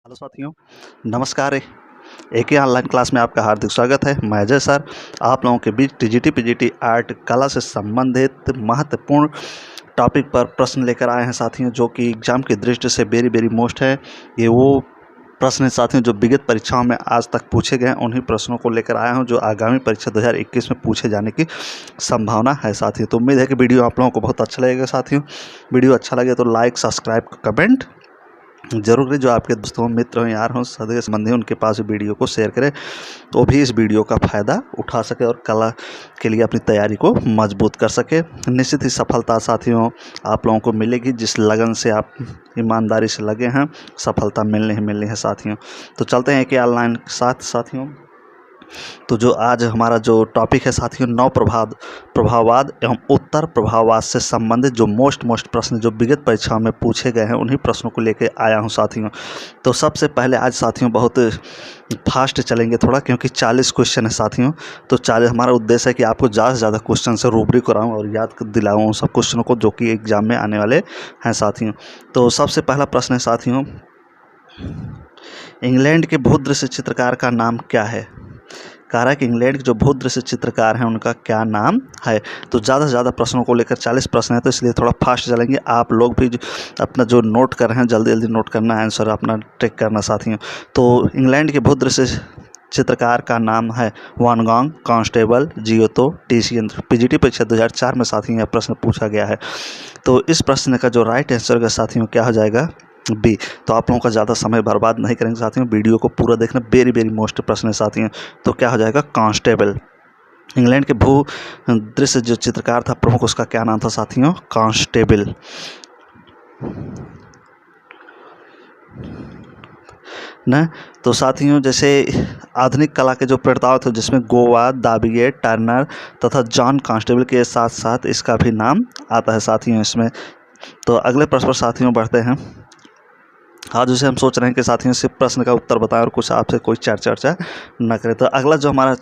Hello साथियों, नमस्कार। एक ही ऑनलाइन क्लास में आपका हार्दिक स्वागत है। मैं अजय सर आप लोगों के बीच टीजीटी पीजीटी आर्ट कला से संबंधित महत्वपूर्ण टॉपिक पर प्रश्न लेकर आए हैं साथियों, जो कि एग्जाम की दृष्टि से वेरी वेरी मोस्ट है। ये वो प्रश्न है साथियों जो विगत परीक्षाओं में आज तक पूछे गए, उन्हीं प्रश्नों को लेकर आया हूं जो आगामी परीक्षा 2021 में पूछे जाने की संभावना है साथियों। तो उम्मीद है कि वीडियो आप लोगों को बहुत अच्छा लगेगा साथियों। वीडियो अच्छा लगे तो लाइक, सब्सक्राइब, कमेंट जरूर करें। जो आपके दोस्तों, मित्र हों, यार हों, सगे संबंधी, उनके पास भी वीडियो को शेयर करें तो भी इस वीडियो का फ़ायदा उठा सके और कला के लिए अपनी तैयारी को मजबूत कर सके। निश्चित ही सफलता साथियों आप लोगों को मिलेगी। जिस लगन से आप ईमानदारी से लगे हैं, सफलता मिलनी ही मिलनी है साथियों। तो चलते हैं कि ऑनलाइन के साथ साथियों। तो जो आज हमारा जो टॉपिक है साथियों, नव प्रभाववाद एवं उत्तर प्रभाववाद से संबंधित जो मोस्ट प्रश्न जो विगत परीक्षाओं में पूछे गए हैं, उन्हीं प्रश्नों को लेकर आया हूं साथियों। तो सबसे पहले आज साथियों बहुत फास्ट चलेंगे थोड़ा, क्योंकि 40 क्वेश्चन है साथियों। तो 40 हमारा उद्देश्य है कि आपको ज़्यादा से ज़्यादा क्वेश्चन से रूबरू कराऊँ और याद दिलाऊँ सब क्वेश्चनों को जो कि एग्जाम में आने वाले हैं साथियों। तो सबसे पहला प्रश्न है साथियों, इंग्लैंड के भूदृश्य चित्रकार का नाम क्या है? कह रहा है कि इंग्लैंड के जो भूदृश्य चित्रकार हैं उनका क्या नाम है। तो ज़्यादा से ज़्यादा प्रश्नों को लेकर 40 प्रश्न है, तो इसलिए थोड़ा फास्ट चलेंगे। आप लोग भी अपना जो नोट कर रहे हैं जल्दी जल्दी नोट करना, आंसर अपना टिक करना साथियों। तो इंग्लैंड के भूदृश्य चित्रकार का नाम है वान गॉग, कांस्टेबल, जियोतो, टिशियन। पीजीटी परीक्षा 2004 में साथियों यह प्रश्न पूछा गया है। तो इस प्रश्न का जो राइट आंसर का साथियों क्या हो जाएगा? बी। तो आप लोगों का ज़्यादा समय बर्बाद नहीं करेंगे साथियों, वीडियो को पूरा देखना। वेरी वेरी मोस्ट प्रश्न है साथियों। तो क्या हो जाएगा? कांस्टेबल। इंग्लैंड के भू दृश्य जो चित्रकार था प्रमुख, उसका क्या नाम था साथियों? कांस्टेबल न। तो साथियों जैसे आधुनिक कला के जो प्रणेता थे, जिसमें गोवा, दाबिये, टर्नर तथा जॉन कांस्टेबल के साथ साथ इसका भी नाम आता है साथियों इसमें। तो अगले प्रश्न पर साथियों बढ़ते हैं। आज उसे हम सोच रहे हैं कि साथियों से प्रश्न का उत्तर बताएं और कुछ आपसे कोई चर्चा न करें। तो अगला जो हमारा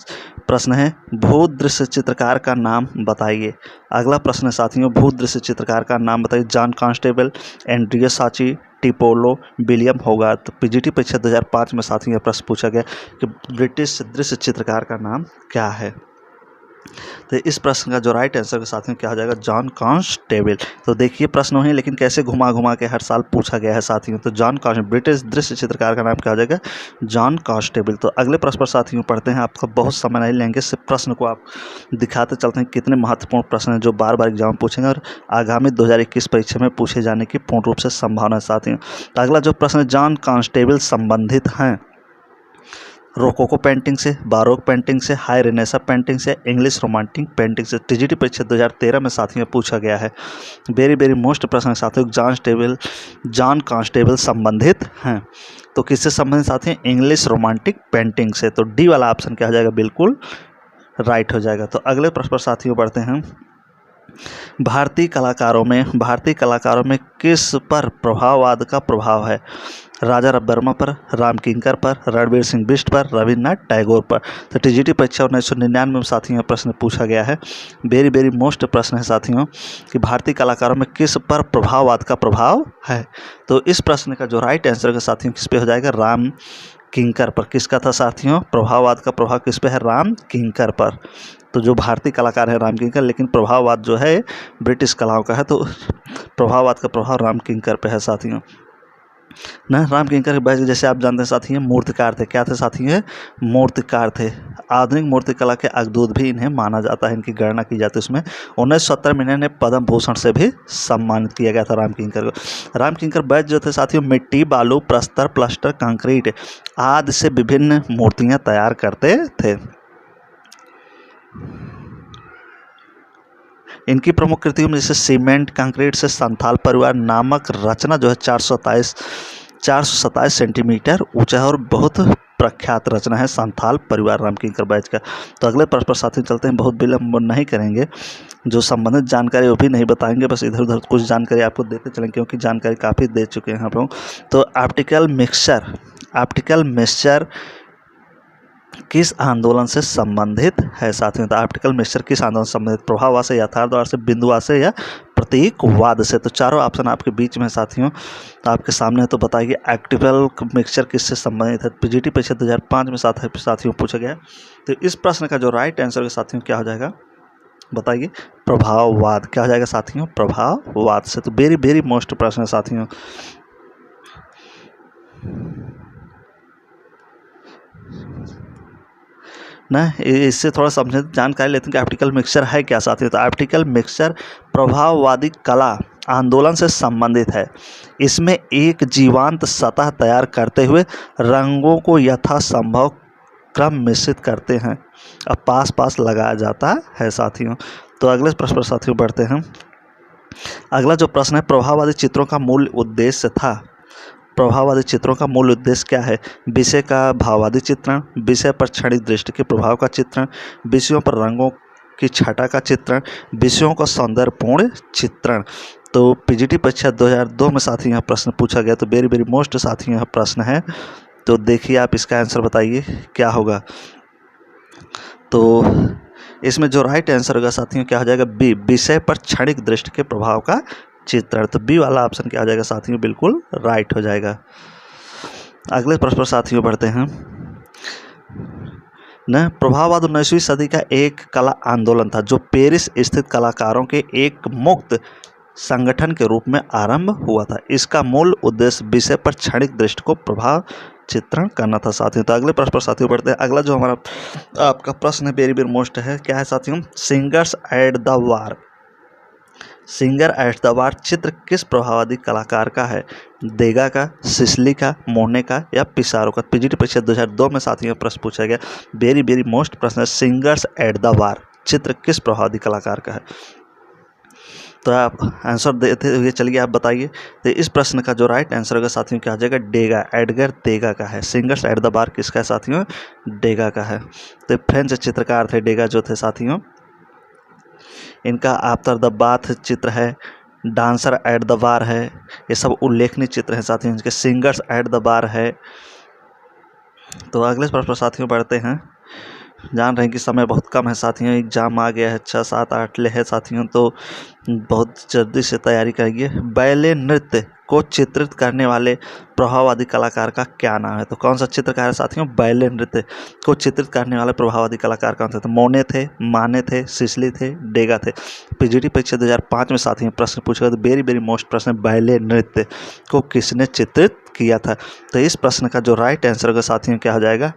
प्रश्न है, भूदृश्य चित्रकार का नाम बताइए। अगला प्रश्न है साथियों, भूदृश्य चित्रकार का नाम बताइए। जॉन कांस्टेबल, एंड्रियस साची, टिपोलो, विलियम होगार्थ। पीजीटी परीक्षा 2005 में साथियों यह प्रश्न पूछा गया कि ब्रिटिश दृश्य चित्रकार का नाम क्या है। तो इस प्रश्न का जो राइट आंसर के साथियों क्या हो जाएगा? John constable. तो देखिए प्रश्न वही, लेकिन कैसे घुमा घुमा के हर साल पूछा गया है साथियों। तो जॉन कांस्टेबल, ब्रिटिश दृश्य चित्रकार का नाम क्या हो जाएगा? John constable. तो अगले प्रश्न पर साथियों पढ़ते हैं। आपका बहुत समय नहीं लेंगे, सिर्फ प्रश्न को आप दिखाते चलते हैं कितने महत्वपूर्ण प्रश्न हैं जो बार बार एग्जाम पूछेंगे और आगामी 2021 परीक्षा में पूछे जाने की पूर्ण रूप से संभावना है साथियों। तो अगला जो प्रश्न है, जॉन कांस्टेबल संबंधित हैं रोकोको पेंटिंग से, बारोक पेंटिंग से, हाई रेनेसा पेंटिंग से, इंग्लिश रोमांटिक पेंटिंग से। टीजीटी परीक्षा 2013 में साथियों पूछा गया है। वेरी वेरी मोस्ट प्रश्न साथियों, जॉन कांस्टेबल संबंधित हैं। तो किससे संबंधित साथियों? इंग्लिश रोमांटिक पेंटिंग से। तो डी वाला ऑप्शन क्या हो जाएगा? बिल्कुल राइट हो जाएगा। तो अगले प्रश्न पर साथियों बढ़ते हैं। भारतीय कलाकारों में किस पर प्रभाववाद का प्रभाव है? राजा रविवर्मा पर, राम किंकर पर, रणवीर सिंह बिष्ट पर, रविन्द्रनाथ टैगोर पर। तो टीजीटी परीक्षा 1999 में साथियों प्रश्न पूछा गया है। वेरी वेरी मोस्ट प्रश्न है साथियों कि भारतीय कलाकारों में किस पर प्रभाववाद का प्रभाव है। तो इस प्रश्न का जो राइट आंसर है साथियों किस पे हो जाएगा? राम किंकर पर। किसका था साथियों? प्रभाववाद का प्रभाव किस पे है? राम किंकर पर। तो जो भारतीय कलाकार है राम किंकर, लेकिन प्रभाववाद जो है ब्रिटिश कलाओं का है। तो प्रभाववाद का प्रभाव राम किंकर पे है साथियों ना। राम किंकर बैच जैसे आप जानते हैं साथियों मूर्तिकार थे। क्या थे साथियों? मूर्तिकार थे। आधुनिक मूर्तिकला के अग्रदूत भी इन्हें माना जाता है, इनकी गणना की जाती है उसमें। 1970 में इन्हें पद्म भूषण से भी सम्मानित किया गया था राम किंकर को। राम किंकर बैच जो थे साथियों मिट्टी, बालू, प्रस्तर, प्लास्टर, कंक्रीट आदि से विभिन्न मूर्तियां तैयार करते थे। इनकी प्रमुख कृतियों में जैसे सीमेंट कंक्रीट से संथाल परिवार नामक रचना जो है 427 सेंटीमीटर ऊंचा है और बहुत प्रख्यात रचना है संथाल परिवार राम किंकर बैच का। तो अगले प्रश्न पर साथियों चलते हैं। बहुत विलंब नहीं करेंगे, जो संबंधित जानकारी वो भी नहीं बताएंगे, बस इधर उधर कुछ जानकारी आपको देते चलेंगे क्योंकि जानकारी काफ़ी दे चुके हैं आप लोग। तो ऑप्टिकल मिक्सचर किस आंदोलन से संबंधित है साथियों? तो ऑप्टिकल मिक्सचर किस आंदोलन से संबंधित? प्रभाववाद से, यथार्थवाद से, बिंदुवाद से या प्रतीकवाद से। तो चारों ऑप्शन आपके बीच में साथियों आपके सामने है। तो बताइए एक्टिवल मिक्सचर किससे संबंधित है। पीजीटी परीक्षा 2005 में साथियों पूछा गया। तो इस प्रश्न का जो राइट आंसर है साथियों क्या हो जाएगा, बताइए प्रभाववाद। क्या हो जाएगा साथियों, प्रभाववाद से। तो वेरी वेरी मोस्ट प्रश्न है साथियों। ना इससे थोड़ा समझे जानकारी लेते हैं कि ऑप्टिकल मिक्सचर है क्या साथियों। तो ऑप्टिकल मिक्सचर प्रभाववादी कला आंदोलन से संबंधित है। इसमें एक जीवंत सतह तैयार करते हुए रंगों को यथासंभव क्रम मिश्रित करते हैं, अब पास पास लगाया जाता है साथियों। तो अगले प्रश्न पर साथियों बढ़ते हैं। अगला जो प्रश्न है, प्रभाववादी चित्रों का मूल उद्देश्य था। प्रभाववादी चित्रों का मूल उद्देश्य क्या है। विषय का भाववादी चित्रण, विषय पर क्षणिक दृष्टि के प्रभाव का चित्रण, विषयों पर रंगों की छटा का चित्रण, विषयों का सौंदर्यपूर्ण चित्रण। तो पीजीटी परीक्षा 2002 में साथियों यह प्रश्न पूछा गया। तो वेरी वेरी मोस्ट साथियों यह प्रश्न है। तो देखिए आप इसका आंसर बताइए क्या होगा। तो इसमें जो राइट आंसर होगा साथियों क्या हो जाएगा, बी, विषय पर क्षणिक दृष्टि के प्रभाव का चित्रण। तो बी वाला ऑप्शन क्या हो जाएगा साथियों, बिल्कुल राइट हो जाएगा। अगले प्रश्न पर साथियों बढ़ते हैं न। प्रभाववाद 19वीं सदी का एक कला आंदोलन था जो पेरिस स्थित कलाकारों के एक मुक्त संगठन के रूप में आरंभ हुआ था। इसका मूल उद्देश्य विषय पर क्षणिक दृष्टि को प्रभाव चित्रण करना था साथियों। तो अगले प्रश्न पर साथियों बढ़ते हैं। अगला जो हमारा आपका प्रश्न है वेरी वेरी मोस्ट है, क्या है साथियों, singers at the war. Singer at the war चित्र किस प्रभाववादी कलाकार का है। देगा का, सिसली का, मोने का या पिसारो का। पीजीटी परीक्षा 2002 में साथियों प्रश्न पूछा गया। वेरी वेरी मोस्ट प्रश्न है, सिंगर्स एट द वार चित्र किस प्रभाववादी कलाकार का है। तो आप आंसर देते हुए चलिए आप बताइए। तो इस प्रश्न का जो राइट आंसर होगा साथियों क्या आ जाएगा, डेगा, एडगर देगा का है। सिंगर्स एट द बार किसका है साथियों, डेगा का है। तो फ्रेंच चित्रकार थे डेगा जो थे साथियों। इनका आफ्टर द बाथ चित्र है, डांसर एट द बार है, ये सब उल्लेखनीय चित्र हैं साथियों। इनके सिंगर्स एट द बार है। तो अगले प्रश्न पर साथियों बढ़ते हैं। जान रहे हैं कि समय बहुत कम है साथियों, एग्जाम आ गया है, 6, 7, 8 ले है साथियों। तो बहुत जल्दी से तैयारी करिए। बैले नृत्य को चित्रित करने वाले प्रभाववादी कलाकार का क्या नाम है। तो कौन सा चित्रकार है साथियों, बैले नृत्य को चित्रित करने वाले प्रभाववादी कलाकार कौन थे। तो मोने थे, माने थे, सिसली थे, डेगा थे। पीजीटी परीक्षा 2005 में साथियों प्रश्न पूछा गया। तो वेरी वेरी मोस्ट प्रश्न, बैले नृत्य को किसने चित्रित किया था। तो इस प्रश्न का जो राइट आंसर होगा साथियों क्या हो जाएगा,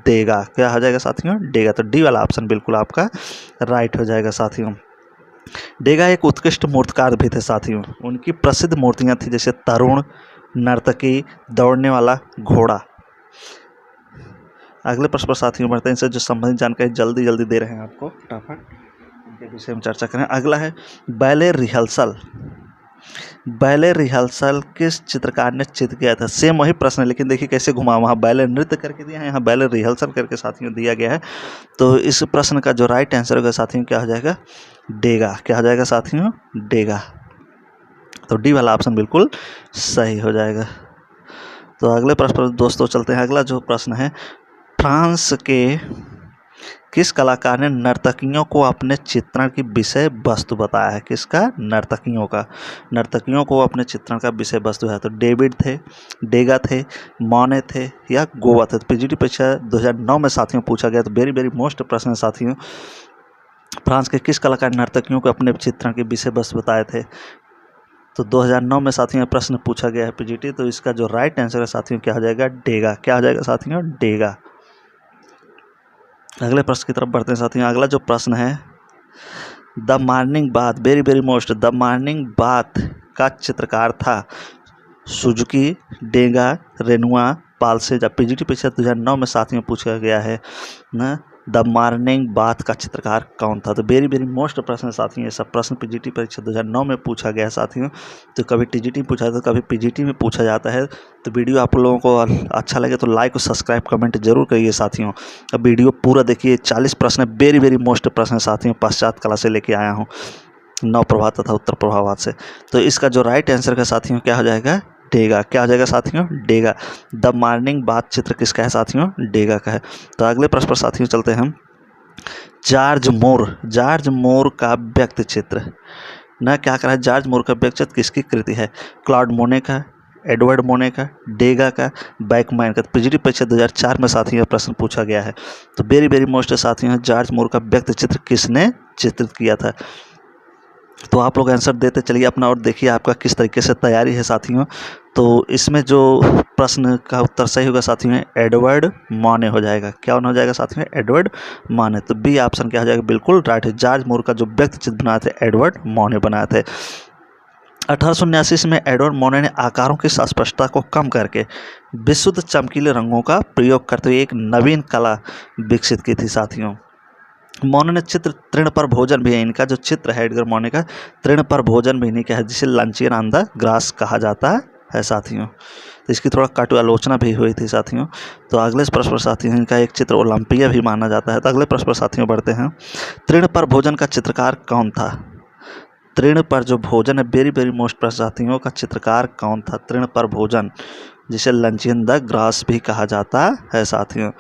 डेगा। क्या हो जाएगा साथियों, डेगा। तो डी वाला ऑप्शन बिल्कुल आपका राइट हो जाएगा साथियों। डेगा एक उत्कृष्ट मूर्तिकार भी थे साथियों। उनकी प्रसिद्ध मूर्तियां थी जैसे तरुण, नर्तकी, दौड़ने वाला घोड़ा। अगले प्रश्न पर साथियों बढ़ते हैं। इनसे जो संबंधित जानकारी जल्दी जल्दी दे रहे हैं आपको, फटाफट इनके विषय में चर्चा करें। अगला है बैले रिहर्सल। बैले रिहर्सल किस चित्रकार ने चित्र किया था। सेम वही प्रश्न है लेकिन देखिए कैसे घुमा, वहाँ बैले नृत्य करके दिया है, यहाँ बैले रिहर्सल करके साथियों दिया गया है। तो इस प्रश्न का जो राइट आंसर होगा साथियों क्या हो जाएगा, डेगा। क्या हो जाएगा साथियों, डेगा। तो डी वाला ऑप्शन बिल्कुल सही हो जाएगा। तो अगले प्रश्न पर दोस्तों चलते हैं। अगला जो प्रश्न है, फ्रांस के किस कलाकार ने नर्तकियों को अपने चित्रण की विषय वस्तु बताया है। किसका, नर्तकियों को अपने चित्रण का विषय वस्तु है। तो डेविड थे, डेगा थे, मॉने थे या गोवा थे। तो पीजीटी परीक्षा 2009 में साथियों पूछा गया। तो वेरी वेरी मोस्ट प्रश्न है साथियों, फ्रांस के किस कलाकार ने नर्तकियों को अपने चित्रण के विषय वस्तु बताए थे। तो 2009 में साथियों प्रश्न पूछा गया है पीजीटी। तो इसका जो राइट आंसर है साथियों क्या हो जाएगा, डेगा। क्या हो जाएगा साथियों, डेगा। अगले प्रश्न की तरफ बढ़ते हैं साथियों। अगला जो प्रश्न है, the morning bath, very very most, the morning bath का चित्रकार था सुजुकी, डेगा, रेनुआ, पालसे। जब पीजीटी परीक्षा 2009 में साथियों पूछा गया है ना, द मॉर्निंग बाथ का चित्रकार कौन था। तो वेरी वेरी मोस्ट प्रश्न साथियों, ये सब प्रश्न पीजीटी परीक्षा 2009 में पूछा गया है साथियों। तो कभी टीजीटी में पूछा जाता है, कभी पीजीटी में पूछा जाता है। तो वीडियो आप लोगों को अच्छा लगे तो लाइक और सब्सक्राइब कमेंट जरूर करिए साथियों। अब वीडियो पूरा देखिए, 40 प्रश्न वेरी वेरी मोस्ट प्रश्न साथियों पश्चात कला से लेके आया हूँ, नव प्रभात तथा उत्तर प्रभावात से। तो इसका जो राइट आंसर का साथियों क्या हो जाएगा, डेगा। क्या हो जाएगा साथियों, डेगा। द मॉर्निंग बाथ चित्र किसका है साथियों, डेगा का है। तो अगले प्रश्न पर साथियों चलते हैं। जॉर्ज मोर का व्यक्ति चित्र न क्या करा है, जॉर्ज मूर का व्यक्तित्व किसकी कृति है? क्लॉड मोने का, एडवर्ड मोने का, डेगा का, बैकमैन का। पीजीटी परीक्षा 2004 में साथियों यह प्रश्न पूछा गया है। तो वेरी वेरी मोस्ट साथियों, जॉर्ज मूर का व्यक्ति चित्र किसने चित्रित किया था? तो आप लोग आंसर देते चलिए अपना और देखिए आपका किस तरीके से तैयारी है साथियों। तो इसमें जो प्रश्न का उत्तर सही होगा साथियों, एडवर्ड मॉने हो जाएगा। क्या हो जाएगा साथियों? एडवर्ड मॉने। तो बी ऑप्शन क्या हो जाएगा? बिल्कुल राइट है। जॉर्ज मूर का जो व्यक्ति चित्र बनाए थे एडवर्ड मॉने बनाए थे। 1879 में एडवर्ड मोने ने आकारों की अस्पष्टता को कम करके विशुद्ध चमकीले रंगों का प्रयोग करते हुए एक नवीन कला विकसित की थी साथियों। मोने ने चित्र तृण पर भोजन भी है, इनका जो चित्र है एडगर मोने का, तृण पर भोजन भी नहीं का है, जिसे लंचियन ऑन द ग्रास कहा जाता है साथियों। तो इसकी थोड़ा कटु आलोचना भी हुई थी साथियों। तो अगले प्रश्न पर साथियों, इनका एक चित्र ओलंपिया भी माना जाता है। तो अगले प्रश्न पर साथियों बढ़ते हैं। तृण पर भोजन का चित्रकार कौन था? तृण पर जो भोजन है, वेरी वेरी मोस्ट प्रश्न साथियों, का चित्रकार कौन था? तृण पर भोजन, जिसे लंचियन द ग्रास भी कहा जाता है साथियों।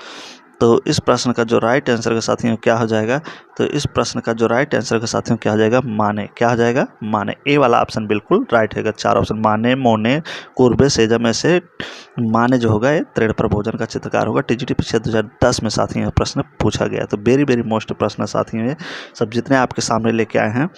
तो इस प्रश्न का जो राइट आंसर का साथियों क्या हो जाएगा? तो इस प्रश्न का जो राइट आंसर का साथियों क्या हो जाएगा? माने। क्या हो जाएगा? माने। ए वाला ऑप्शन बिल्कुल राइट है। 4 ऑप्शन माने, मोने, कुर्बे, सेजा में से माने जो होगा ये तृण पर भोजन का चित्रकार होगा। टीजीटी परीक्षा 2010 में साथियों प्रश्न पूछा गया। तो वेरी वेरी मोस्ट प्रश्न साथियों ये सब जितने आपके सामने लेके आए हैं।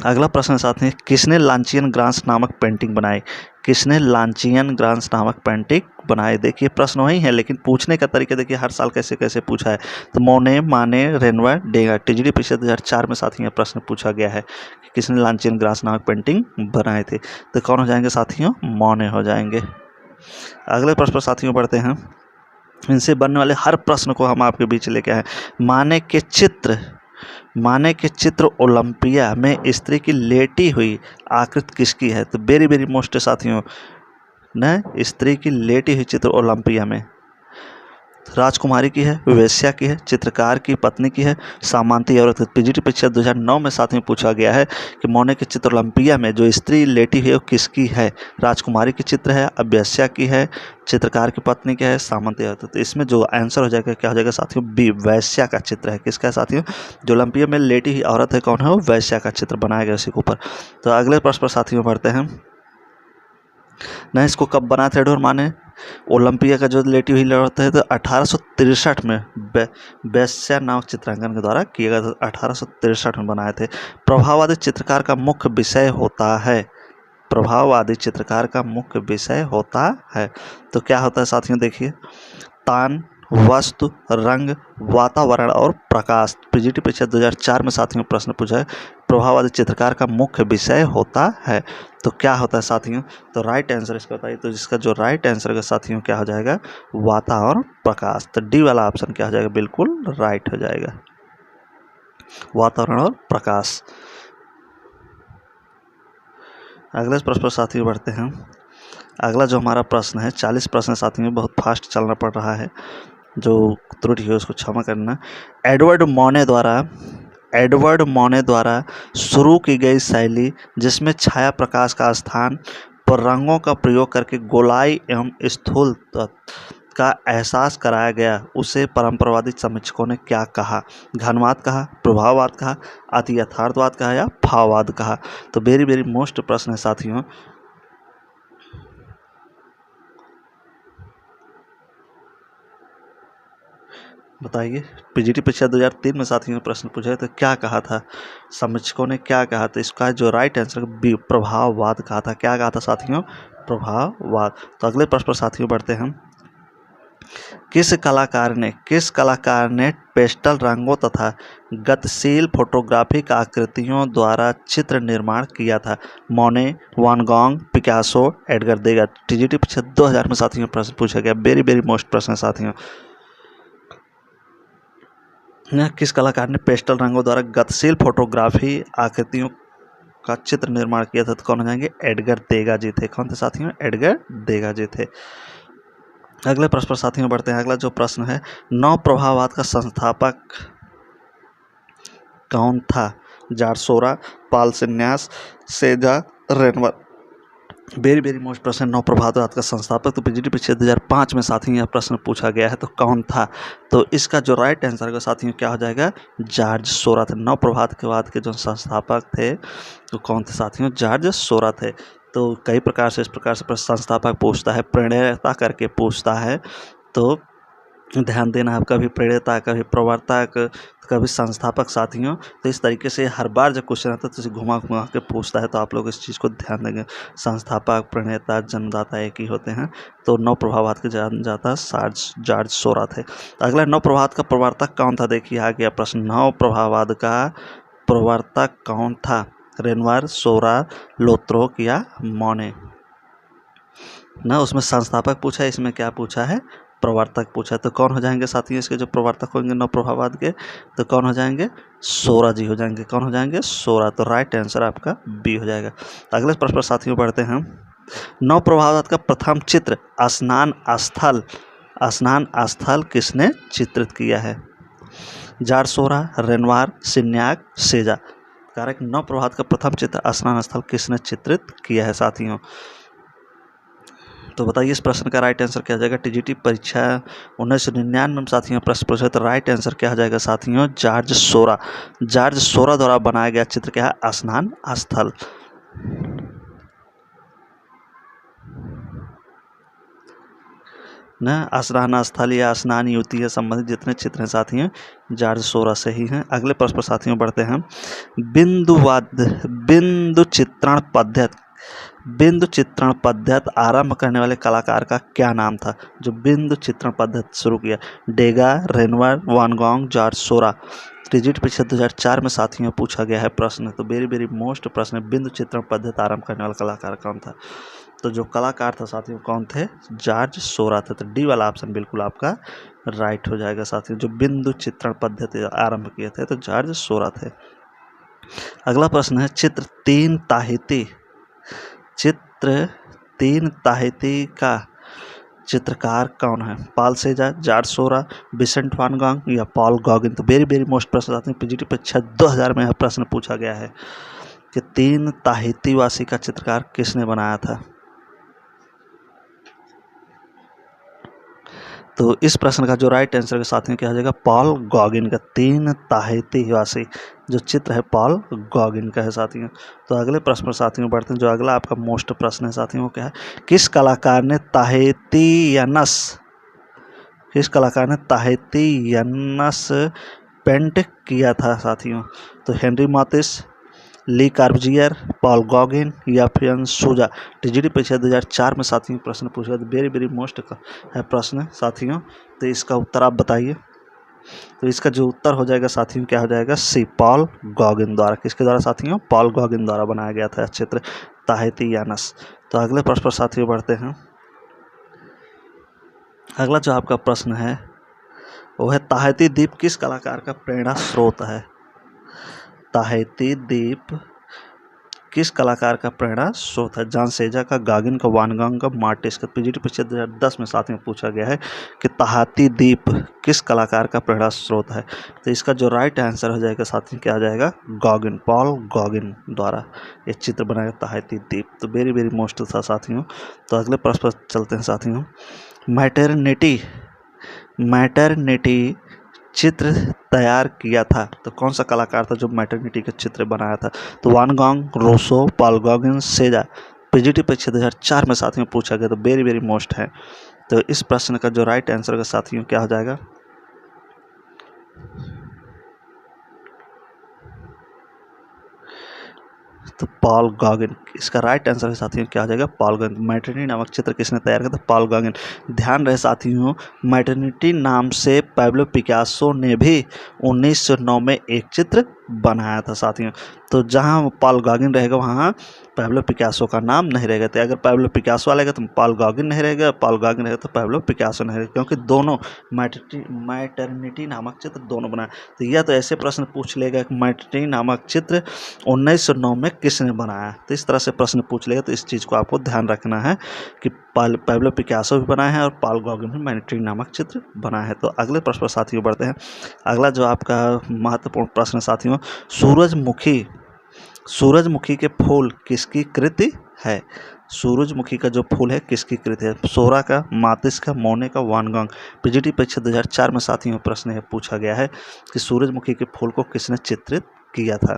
अगला प्रश्न साथ हैं, किसने लांचियन ग्रांस नामक पेंटिंग बनाई? किसने लांचियन ग्रांस नामक पेंटिंग बनाई? देखिए प्रश्न वही है, लेकिन पूछने का तरीका देखिए हर साल कैसे कैसे पूछा है। तो मोने, माने, रेनवर, डेगा। टीजीटी परीक्षा 2004 में साथियों प्रश्न पूछा गया है कि किसने लांचियन ग्रांस नामक पेंटिंग बनाए थे। तो कौन हो जाएंगे साथियों? मोने हो जाएंगे। अगले प्रश्न पर साथियों बढ़ते हैं। इनसे बनने वाले हर प्रश्न को हम आपके बीच लेके आए। माने के चित्र ओलंपिया में स्त्री की लेटी हुई आकृति किसकी है? तो वेरी वेरी मोस्ट साथियों, न स्त्री की लेटी हुई चित्र ओलंपिया में राजकुमारी की है, वेश्या की है, चित्रकार की पत्नी की है, सामंती औरत। पीजीटी परीक्षा 2009 में साथियों पूछा गया है कि मोने के चित्र ओलंपिया में जो स्त्री लेटी हुई है वो किसकी है? राजकुमारी की चित्र है, अब वेश्या की है, चित्रकार की पत्नी की है, सामंती औरत। तो इसमें जो आंसर हो जाएगा क्या हो जाएगा साथियों? बी, वेश्या का चित्र है। किसका है साथियों? जो ओलंपिया में लेटी हुई औरत है कौन है? वो वेश्या का चित्र बनाया गया उसी के ऊपर। तो अगले प्रश्न पर साथियों बढ़ते हैं। न इसको कब बनाया था एडवर्ड माने? ओलंपिया का जो लेटी हुई औरत है तो 1863 में वेश्या नामक चित्रांकन के द्वारा किया गया था। 1863 में बनाए थे। प्रभाववादी चित्रकार का मुख्य विषय होता है। प्रभाववादी चित्रकार का मुख्य विषय होता है। तो क्या होता है साथियों? देखिए, तान, वस्तु, रंग, वातावरण और प्रकाश। पीजीटी परीक्षा 2004 में साथियों प्रश्न पूछा है, प्रभाववादी चित्रकार का मुख्य विषय होता है। तो क्या होता है साथियों? तो राइट आंसर इसका बताइए। तो जिसका जो राइट आंसर का साथियों क्या हो जाएगा? वातावरण और प्रकाश। तो डी वाला ऑप्शन क्या हो जाएगा? बिल्कुल राइट हो जाएगा, वातावरण और प्रकाश। अगले प्रश्न पर साथियों बढ़ते हैं। अगला जो हमारा प्रश्न है, 40 प्रश्न साथियों, बहुत फास्ट चलना पड़ रहा है, जो त्रुटि है उसको क्षमा करना। एडवर्ड मोने द्वारा शुरू की गई शैली जिसमें छाया प्रकाश का स्थान पर रंगों का प्रयोग करके गोलाई एवं स्थूल का एहसास कराया गया, उसे परंपरावादी समीक्षकों ने क्या कहा? घनवाद कहा, प्रभाववाद कहा, अति यथार्थवाद कहा या भाववाद कहा? तो वेरी वेरी मोस्ट प्रश्न है साथियों। बताइए, पीजीटी परीक्षा 2003 में साथियों ने प्रश्न पूछा है तो क्या कहा था समीक्षकों ने? क्या कहा था? इसका जो राइट आंसर बी, प्रभाववाद कहा था। क्या कहा था साथियों? प्रभाववाद। तो अगले प्रश्न पर साथियों बढ़ते हैं। किस कलाकार ने पेस्टल रंगों तथा गतिशील फोटोग्राफिक आकृतियों द्वारा चित्र निर्माण किया था? मोने, वान गॉग, पिकासो, एडगर देगा। टीजीटी परीक्षा 2000 में साथियों प्रश्न पूछा गया। वेरी वेरी मोस्ट प्रश्न साथियों। किस कलाकार ने पेस्टल रंगों द्वारा गतिशील फोटोग्राफी आकृतियों का चित्र निर्माण किया था? तो कौन हो जाएंगे? एडगर देगा जी थे। कौन थे साथियों? एडगर देगा जी थे। अगले प्रश्न पर साथियों बढ़ते हैं। अगला जो प्रश्न है, नव प्रभाववाद का संस्थापक कौन था? जॉर्ज सोरा, पॉल सिन्यास, सेजा, रेनवर। वेरी वेरी मोस्ट प्रश्न, नव प्रभातवाद का संस्थापक तो पीजीटी परीक्षा 2005 में साथियों यह प्रश्न पूछा गया है, तो कौन था? तो इसका जो राइट आंसर का साथियों क्या हो जाएगा? जॉर्ज सोरा थे। नव प्रभातवाद के जो संस्थापक थे तो कौन थे साथियों? जॉर्ज सोरा थे। तो कई प्रकार से इस प्रकार से संस्थापक पूछता है, प्रणेता करके पूछता है, तो ध्यान देना है, कभी प्रेरणा, कभी प्रवर्तक, कभी संस्थापक साथियों। तो इस तरीके से हर बार जब क्वेश्चन आता है तो इसे घुमा घुमा के पूछता है, तो आप लोग इस चीज़ को ध्यान देंगे। संस्थापक, प्रणेता, जन्मदाता एक ही होते हैं। तो नव प्रभातवाद के जन्मदाता जॉर्ज सोरा थे। तो अगला, नव प्रभातवाद का प्रवर्तक कौन था? देखिए आ गया प्रश्न, नव प्रभातवाद का प्रवर्तक कौन था? रेनवार, सोरा, लोथब्रोक या मोने ना। उसमें संस्थापक पूछा है, इसमें क्या पूछा है? प्रवर्तक पूछा है। तो कौन हो जाएंगे साथियों इसके जो प्रवर्तक होंगे नव प्रभातवाद के? तो कौन हो जाएंगे? सोरा जी हो जाएंगे। कौन हो जाएंगे? सोरा। तो राइट आंसर आपका बी हो जाएगा। अगले प्रश्न पर साथियों बढ़ते हैं। नव प्रभातवाद का प्रथम चित्र स्नान स्थल किसने चित्रित किया है? जॉर्ज सोरा, रेनवार, सिन्याक, सेजा। कारक, नव प्रभात का प्रथम चित्र स्नान स्थल किसने चित्रित किया है साथियों? तो बताइए इस प्रश्न का राइट आंसर क्या हो जाएगा? टीजीटी परीक्षा 1999 में साथियों प्रश्न पूछा, तो राइट आंसर क्या हो जाएगा साथियों? जॉर्ज सोरा। जॉर्ज सोरा द्वारा बनाया गया चित्र क्या है? स्नान स्थल ना। स्नान स्थल या स्नान युति से संबंधित जितने चित्र हैं साथियों जॉर्ज सोरा से ही हैं। अगले प्रश्न पर साथियों बढ़ते हैं। बिंदु चित्रण पद्धति आरंभ करने वाले कलाकार का क्या नाम था? जो बिंदु चित्रण पद्धति शुरू किया, डेगा, रेनवार, वान गॉग, जॉर्ज सोरा। टीजीटी परीक्षा 2004 में साथियों पूछा गया है प्रश्न। तो वेरी वेरी मोस्ट प्रश्न है, बिंदु चित्रण पद्धति आरंभ करने वाला कलाकार कौन था? तो जो कलाकार था साथियों कौन थे? जॉर्ज सोरा थे। तो डी वाला ऑप्शन बिल्कुल आपका राइट हो जाएगा साथियों। जो बिंदु चित्रण पद्धति आरंभ किए थे तो जॉर्ज सोरा थे। अगला प्रश्न है, चित्र तीन ताहिती का चित्रकार कौन है? पॉल सेजा, जॉर्ज सोरा, विसेंट वान गॉग या पॉल गॉगिन। तो वेरी वेरी मोस्ट प्रश्न आते हैं पीजीटी परीक्षा 2000 में यह प्रश्न पूछा गया है कि तीन ताहिती वासी का चित्रकार किसने बनाया था? तो इस प्रश्न का जो राइट आंसर के साथियों क्या हो जाएगा? पॉल गॉगिन का। तीन ताहिती वासी जो चित्र है पॉल गॉगिन का है साथियों। तो अगले प्रश्न पर साथियों बढ़ते हैं। जो अगला आपका मोस्ट प्रश्न है साथियों वो क्या है? किस कलाकार ने ताहितियनस पेंट किया था साथियों? तो हेनरी मातिस, ली कार्बजियर, पॉल गॉगिन या फिर सूजा। टीजीटी परीक्षा 2004 में साथियों प्रश्न पूछा, तो वेरी वेरी मोस्ट है प्रश्न साथियों। तो इसका उत्तर आप बताइए। तो इसका जो उत्तर हो जाएगा साथियों क्या हो जाएगा? सी, पॉल गॉगिन द्वारा। किसके द्वारा साथियों? पॉल गॉगिन द्वारा बनाया गया था चित्र ताहितियनस। तो अगले प्रश्न पर साथियों बढ़ते हैं। अगला जो आपका प्रश्न है वो है, ताहिती द्वीप किस कलाकार का प्रेरणा स्रोत है? ताहिती द्वीप किस कलाकार का प्रेरणा स्रोत है? जॉन सेजा का, गॉगिन का, वान गॉग का, मार्टिस का। पीजीटी परीक्षा 2010 में साथ में पूछा गया है कि ताहिती द्वीप किस कलाकार का प्रेरणा स्रोत है? तो इसका जो राइट आंसर हो जाएगा साथियों क्या आ जाएगा? गॉगिन, पॉल गॉगिन द्वारा ये चित्र बनाया ताहिती द्वीप। तो वेरी वेरी मोस्ट था साथियों। तो अगले प्रश्न पर चलते हैं साथियों। मैटरनिटी चित्र तैयार किया था तो कौन सा कलाकार था जो मैटरनिटी के चित्र बनाया था? तो Van Gogh, Rousseau, Paul Gauguin, Cezanne. PGT परीक्षा 2004 में साथियों पूछा गया, तो वेरी वेरी मोस्ट है। तो इस प्रश्न का जो राइट आंसर का साथियों क्या हो जाएगा? तो पॉल गॉगिन। इसका राइट आंसर है साथियों क्या हो जाएगा? Paul Gauguin. मैटरनिटी नामक चित्र किसने तैयार किया था? Paul Gauguin. ध्यान रहे साथियों, मैटरनिटी नाम से पैब्लो पिकासो ने भी 1909 में एक चित्र बनाया था साथियों। तो जहाँ पॉल गॉगिन रहेगा वहाँ पैब्लो पिकासो का नाम नहीं रहेगा। तो अगर पैब्लो पिकासो वाला तो पॉल गॉगिन नहीं रहेगा, पॉल गॉगिन रहेगा तो पैब्लो पिकासो नहीं रहेगा, क्योंकि दोनों मैटरनिटी नामक चित्र दोनों बनाए। तो यह तो ऐसे प्रश्न पूछ लेगा कि मैटरनिटी नामक चित्र 1909 में किसने बनाया? तो इस तरह से प्रश्न पूछ लेगा। तो इस चीज़ को आपको ध्यान रखना है कि पैब्लो पिकासो भी बनाए हैं और पॉल गॉगिन भी मैटरनिटी नामक चित्र बनाए हैं। तो अगले प्रश्न पर साथियों बढ़ते हैं। अगला जो आपका महत्वपूर्ण प्रश्न साथियों, सूरजमुखी के फूल किसकी कृति है? सूरजमुखी का जो फूल है किसकी कृति है? सोहरा का, मातिस का, मोने का, वान गॉग। पीजीटी परीक्षा 2004 में साथियों प्रश्न यह पूछा गया है कि सूरजमुखी के फूल को किसने चित्रित किया था?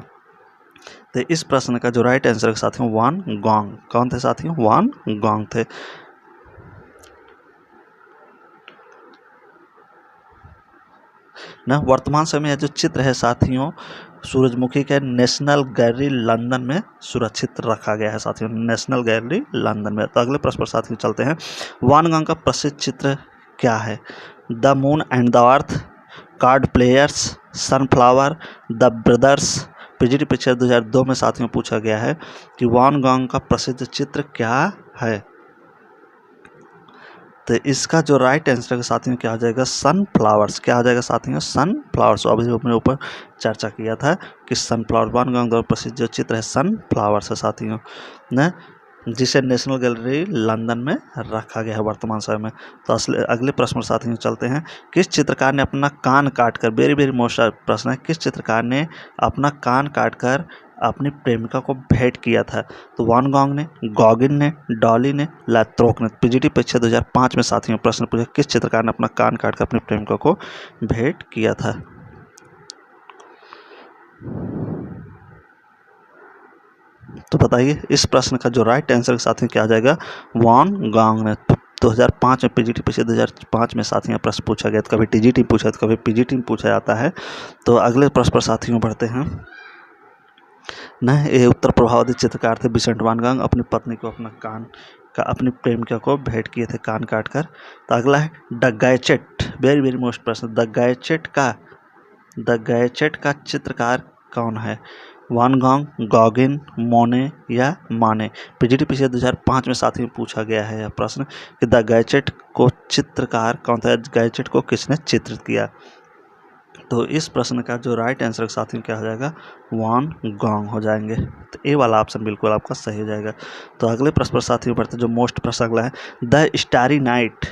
तो इस प्रश्न का जो राइट आंसर है साथियों वान गॉग। कौन थे साथियों? वान गॉग थे। ना वर्तमान समय यह जो चित्र है साथियों सूरजमुखी के नेशनल गैलरी लंदन में सुरक्षित रखा गया है साथियों, नेशनल गैलरी लंदन में। तो अगले प्रश्न पर साथियों चलते हैं। वान गॉग का प्रसिद्ध चित्र क्या है? The moon and the earth, card players, sunflower, the brothers. PGT परीक्षा 2002 में साथियों पूछा गया है कि वान गॉग का प्रसिद्ध चित्र क्या है? तो इसका जो राइट आंसर है साथियों क्या हो जाएगा? सनफ्लावर्स। क्या हो जाएगा साथियों? सनफ्लावर्स। अभी हमने ऊपर चर्चा किया था कि सनफ्लावर वान गॉग द्वारा प्रसिद्ध जो चित्र है सनफ्लावर्स है साथियों, न जिसे नेशनल गैलरी लंदन में रखा गया है वर्तमान समय में। तो अगले प्रश्न पर साथियों चलते हैं। किस चित्रकार ने अपना कान काटकर, वेरी वेरी मोस्ट प्रश्न है, किस चित्रकार ने अपना कान काटकर अपनी प्रेमिका को भेंट किया था? तो वान गॉग ने, गॉगिन ने, डॉली ने, लैथ्रोप ने। पीजीटी परीक्षा 2005 में साथियों प्रश्न पूछा किस चित्रकार ने अपना कान काटकर अपनी प्रेमिका को भेंट किया था? तो बताइए इस प्रश्न का जो राइट आंसर साथियों क्या आ जाएगा? वान गॉग ने। 2005 में पीजीटी पीछे 2005 में साथियों प्रश्न पूछा गया, कभी टीजीटी पूछा तो कभी पीजीटी में पूछा जाता है। तो अगले प्रश्न पर साथियों बढ़ते हैं न। ये उत्तर प्रभावित चित्रकार थे विसेंट वान गॉग, अपनी पत्नी को अपना कान का, अपनी प्रेमिका को भेंट किए थे कान काटकर। तो अगला है the gadget, very very most प्रश्न। द गैजेट का चित्रकार कौन है? वान गॉग, गॉगिन, मोने या माने। पीजीटी पीछे 2005 में साथियों पूछा गया है यह प्रश्न कि द गैजेट को चित्रकार कौन था? गैजेट को किसने चित्रित किया? तो इस प्रश्न का जो राइट आंसर साथियों क्या हो जाएगा? वान गॉग हो जाएंगे। तो ए वाला ऑप्शन बिल्कुल आपका सही हो जाएगा। तो अगले प्रश्न पर साथियों बढ़ते जो मोस्ट प्रश्न अगला है द स्टारी नाइट।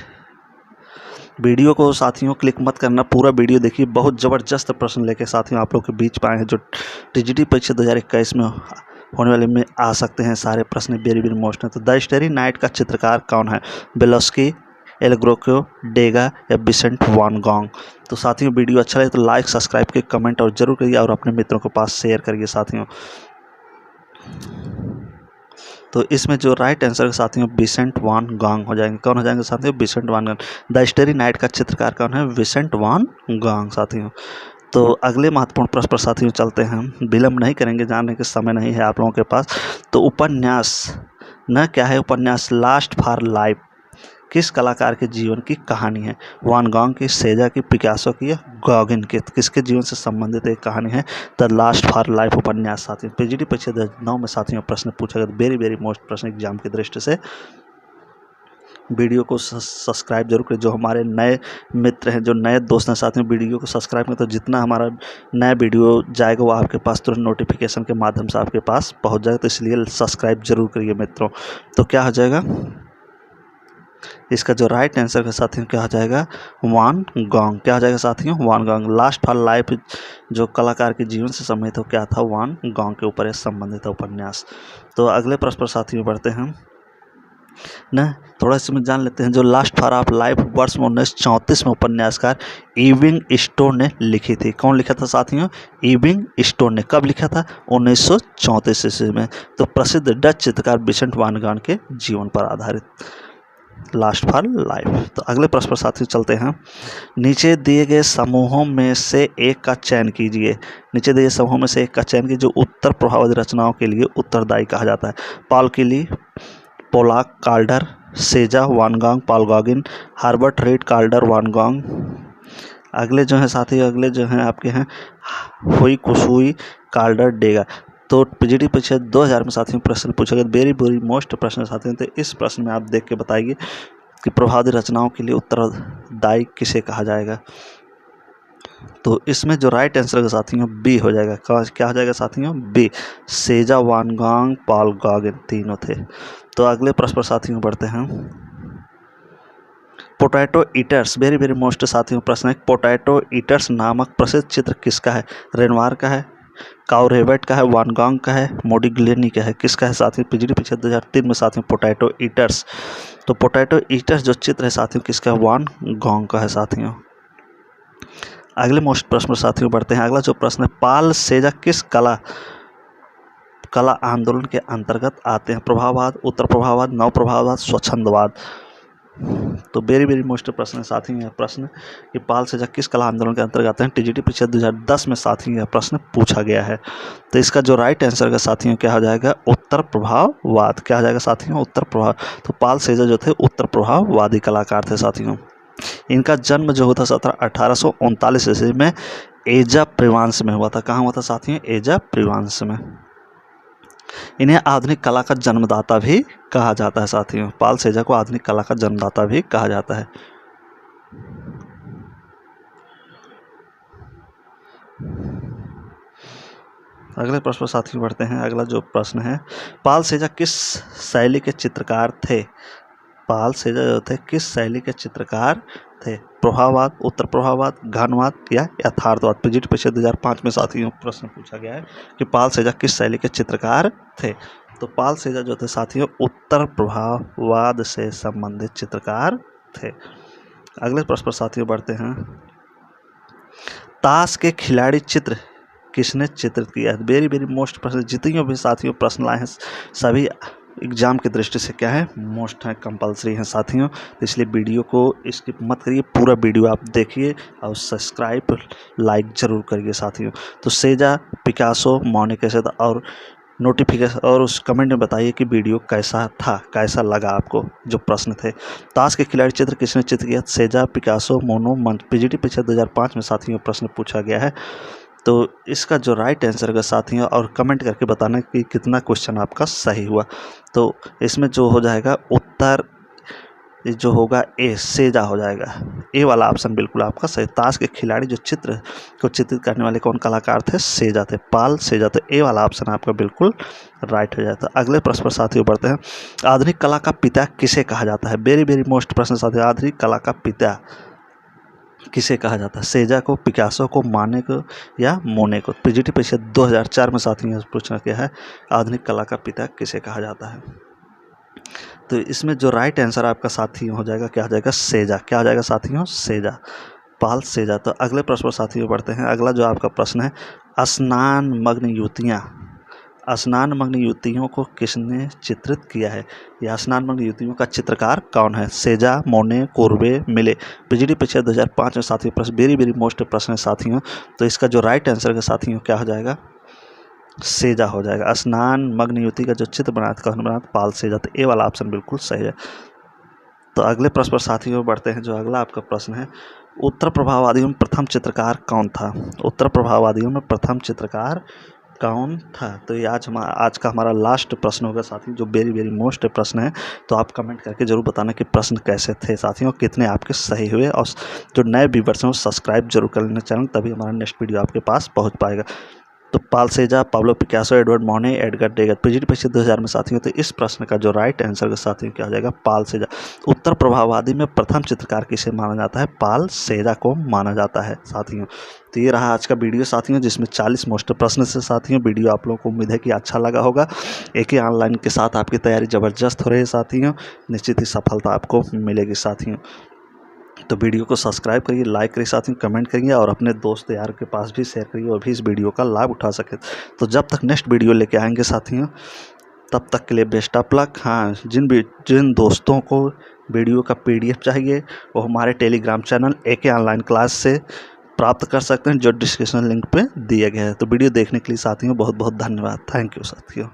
वीडियो को साथियों क्लिक मत करना, पूरा वीडियो देखिए, बहुत ज़बरदस्त प्रश्न लेके साथियों आप लोग के बीच पाए हैं जो टीजीटी परीक्षा 2021 में होने वाले में आ सकते हैं। सारे प्रश्न वेरी वेरी मोस्ट हैं। तो द स्टारी नाइट का चित्रकार कौन है? बेलोस्की, एल ग्रोको, डेगा या विसेंट वान गॉग। तो साथियों वीडियो अच्छा लगे तो लाइक, सब्सक्राइब के कमेंट और जरूर करिए और अपने मित्रों के पास शेयर करिए साथियों। तो इसमें जो राइट आंसर है साथियों विसेंट वान गॉग हो जाएंगे। कौन हो जाएंगे साथियों? Vincent van Gogh. The starry night का चित्रकार कौन है? विसेंट वान गॉग साथियों। तो अगले महत्वपूर्ण प्रश्न पर साथियों चलते हैं, विलंब नहीं करेंगे, जानने के समय नहीं है आप लोगों के पास। तो उपन्यास न क्या है? उपन्यास लास्ट फॉर लाइफ किस कलाकार के जीवन की कहानी है? वान गॉग की, सेजा की, पिकासो की या गॉगिन की? किसके जीवन से संबंधित एक कहानी है द लास्ट फॉर लाइफ उपन्यास साथियों? पीजीटी परीक्षा 2009 में साथियों प्रश्न पूछा गया, वेरी वेरी मोस्ट प्रश्न एग्जाम की दृष्टि से। वीडियो को सब्सक्राइब जरूर करें। जो हमारे नए मित्र हैं, जो नए दोस्त हैं साथियों, वीडियो को सब्सक्राइब करें तो जितना हमारा नया वीडियो जाएगा वो आपके पास तुरंत नोटिफिकेशन के माध्यम से आपके पास पहुंच जाएगा। तो इसलिए सब्सक्राइब जरूर करिए मित्रों। तो क्या हो जाएगा इसका जो राइट आंसर के साथियों क्या हो जाएगा? वान गॉग। क्या हो जाएगा साथियों? वान गॉग। लास्ट फॉर लाइफ जो कलाकार के जीवन से संबंधित हो क्या था? वान गॉग के ऊपर संबंधित है उपन्यास। तो अगले प्रश्न पर साथियों बढ़ते हैं न, थोड़ा इसमें जान लेते हैं। जो लास्ट फॉर ऑफ लाइफ वर्ष 1934 में उपन्यासकार इविंग स्टोन ने लिखी थी। कौन लिखा था साथियों? इविंग स्टोन ने। कब लिखा था? 1934 ईस्वी में। तो प्रसिद्ध डच चित्रकार विसेंट वान गॉग के जीवन पर आधारित लास्ट फॉर लाइफ। तो अगले प्रश्न पर साथियों चलते हैं। नीचे दिए गए समूहों में से एक का चयन कीजिए। नीचे दिए समूहों में से एक का चयन कीजिए जो उत्तर प्रभावित रचनाओं के लिए उत्तरदायी कहा जाता है। Paul Klee, Pollock, Calder, Cezanne, Van Gogh, Paul Gauguin, Herbert Read, Calder, Van Gogh. अगले जो है साथी, अगले जो हैं आपके हैं हुई, कुसुई, काल्डर, डेगा। तो पीजीटी परीक्षा 2000 में साथियों प्रश्न पूछा गया, वेरी वेरी मोस्ट प्रश्न साथियों। तो इस प्रश्न में आप देख के बताइए कि प्रभावित रचनाओं के लिए उत्तरदायी किसे कहा जाएगा? तो इसमें जो राइट आंसर है साथियों बी हो जाएगा। क्या हो जाएगा साथियों? बी। सेजा, वान गॉग, पॉल गॉगिन तीनों थे। तो अगले प्रश्न पर साथियों बढ़ते हैं। Potato eaters, very very most साथियों प्रश्न है। पोटैटो ईटर्स नामक प्रसिद्ध चित्र किसका है? रेनवार का है, काउरेवेट का है, वानगॉन्ग का है, मोडिग्लेनी का है, किसका है साथियों? पीजीडी परीक्षा 2003 में साथियों पोटैटो ईटर्स। तो पोटैटो ईटर्स जो चित्र है साथियों किसका? वानगॉन्ग का है साथियों। अगले मोस्ट प्रश्न साथियों बढ़ते हैं। अगला जो प्रश्न है, पाल सेजा किस कला आंदोलन के अंतर्गत आते हैं? प्रभाववाद, उत्तर प्रभाववाद, नव प्रभाववाद, स्वच्छंदवाद। तो वेरी वेरी मोस्ट प्रश्न है साथियों यह प्रश्न कि पाल सेजा किस कला आंदोलन के अंतर्गत आते हैं? टीजीटी परीक्षा 2010 में साथियों यह प्रश्न पूछा गया है। तो इसका जो राइट आंसर का साथियों क्या हो जाएगा? उत्तर प्रभाववाद। क्या हो जाएगा साथियों? उत्तर प्रभाव। तो पाल सेजा जो थे उत्तर प्रभाववादी कलाकार थे साथियों। इनका जन्म जो हुआ था 1839 ईस्वी में एजा प्रिवांस में हुआ था। कहाँ हुआ था साथियों? एजा प्रिवांस में। इन्हें आधुनिक कला का जन्मदाता भी कहा जाता है साथियों। पाल सेजा को आधुनिक कला का जन्मदाता भी कहा जाता है। अगले प्रश्न पर साथियों बढ़ते हैं। अगला जो प्रश्न है, पाल सेजा किस शैली के चित्रकार थे? पाल सेजा जो थे किस शैली के चित्रकार थे? प्रभाववाद, उत्तर प्रभाववाद, घनवाद या यथार्थवाद। पीजीटी परीक्षा 2005 में साथियों प्रश्न पूछा गया है कि पाल सेजा किस शैली के चित्रकार थे? तो पाल सेजा जो थे साथियों उत्तर प्रभाववाद से संबंधित चित्रकार थे। अगले प्रश्न पर साथियों बढ़ते हैं। ताश के खिलाड़ी चित्र किसने चित्रित किया है? वेरी वेरी मोस्ट प्रश्न। जितने भी साथियों प्रश्न लाए हैं सभी एग्जाम की दृष्टि से क्या है? मोस्ट है, कंपलसरी है साथियों। तो इसलिए वीडियो को स्किप मत करिए, पूरा वीडियो आप देखिए और सब्सक्राइब लाइक जरूर करिए साथियों। तो सेजा, पिकासो, मोने कैसे था और नोटिफिकेशन और उस कमेंट में बताइए कि वीडियो कैसा था, कैसा लगा आपको जो प्रश्न थे। ताश के खिलाड़ी चित्र किसने चित्र किया? सेजा, पिकासो, मोनो। पीजीटी परीक्षा 2005 में साथियों प्रश्न पूछा गया है। तो इसका जो राइट आंसर का साथियों और कमेंट करके बताना कि कितना क्वेश्चन आपका सही हुआ। तो इसमें जो हो जाएगा उत्तर जो होगा ए, सेजा हो जाएगा। ए वाला ऑप्शन बिल्कुल आपका सही। ताश के खिलाड़ी जो चित्र को चित्रित करने वाले कौन कलाकार थे? सेजा थे, पाल सेजा। तो ए वाला ऑप्शन आपका बिल्कुल राइट हो जाता है। अगले प्रश्न पर साथियों बढ़ते हैं। आधुनिक कला का पिता किसे कहा जाता है? वेरी वेरी मोस्ट प्रश्न साथियों। आधुनिक कला का पिता किसे कहा जाता है? सेजा को, पिकासो को, माने को या मोने को। पीजीटी परीक्षा 2004 में साथियों पूछना क्या है? आधुनिक कला का पिता किसे कहा जाता है? तो इसमें जो राइट आंसर आपका साथियों हो जाएगा क्या हो जाएगा? सेजा। क्या हो जाएगा साथियों? सेजा, पाल सेजा। तो अगले प्रश्न पर साथियों बढ़ते हैं। अगला जो आपका प्रश्न है, स्नान मग्न युवतियाँ, स्नान मग्न युवतियों को किसने चित्रित किया है? या स्नान मग्न युवतियों का चित्रकार कौन है? सेजा, मोने, कोर्बे, मिले। पीजीटी परीक्षा 2005 में साथियों प्रश्न वेरी वेरी मोस्ट प्रश्न है साथियों। तो इसका जो राइट आंसर का साथियों क्या हो जाएगा? सेजा हो जाएगा। स्नान मग्न युवती का जो चित्र बनाया था कौन बनाया था? पाल सेजा। तो ए वाला ऑप्शन बिल्कुल सही है। तो अगले प्रश्न पर साथियों बढ़ते हैं। जो अगला आपका प्रश्न है, उत्तर प्रभाववादियों में प्रथम चित्रकार कौन था? उत्तर प्रभाववादियों में प्रथम चित्रकार कौन था? तो ये आज का हमारा लास्ट प्रश्न होगा साथियों, जो वेरी वेरी मोस्ट प्रश्न है। तो आप कमेंट करके जरूर बताना कि प्रश्न कैसे थे साथियों, कितने आपके सही हुए। और जो नए व्यूअर्स हैं वो सब्सक्राइब जरूर कर लेना चैनल, तभी हमारा नेक्स्ट वीडियो आपके पास पहुंच पाएगा। तो पाल सेजा, पाब्लो पिकासो, एडवर्ड मोने, एडगर डेगर। पीजीटी परीक्षा 2000 में साथियों। तो इस प्रश्न का जो राइट आंसर का साथियों क्या हो जाएगा? पाल सेजा। उत्तर प्रभाववादी में प्रथम चित्रकार किसे माना जाता है? पाल सेजा को माना जाता है साथियों। तो ये रहा आज का वीडियो साथियों, जिसमें 40 मोस्ट प्रश्न से साथियों। वीडियो आप लोगों को उम्मीद है कि अच्छा लगा होगा। एक ही ऑनलाइन के साथ आपकी तैयारी ज़बरदस्त हो रही है साथियों। निश्चित ही सफलता आपको मिलेगी साथियों। तो वीडियो को सब्सक्राइब करिए, लाइक करिए साथियों, कमेंट करिए और अपने दोस्त यार के पास भी शेयर करिए, और भी इस वीडियो का लाभ उठा सके। तो जब तक नेक्स्ट वीडियो लेके आएंगे साथियों, तब तक के लिए बेस्ट ऑफ लक। हाँ, जिन दोस्तों को वीडियो का PDF चाहिए वो हमारे Telegram channel AK online class से प्राप्त कर सकते हैं, जो डिस्क्रिप्शन लिंक पे दिए गए हैं। तो वीडियो देखने के लिए साथियों बहुत बहुत धन्यवाद। थैंक यू साथियों।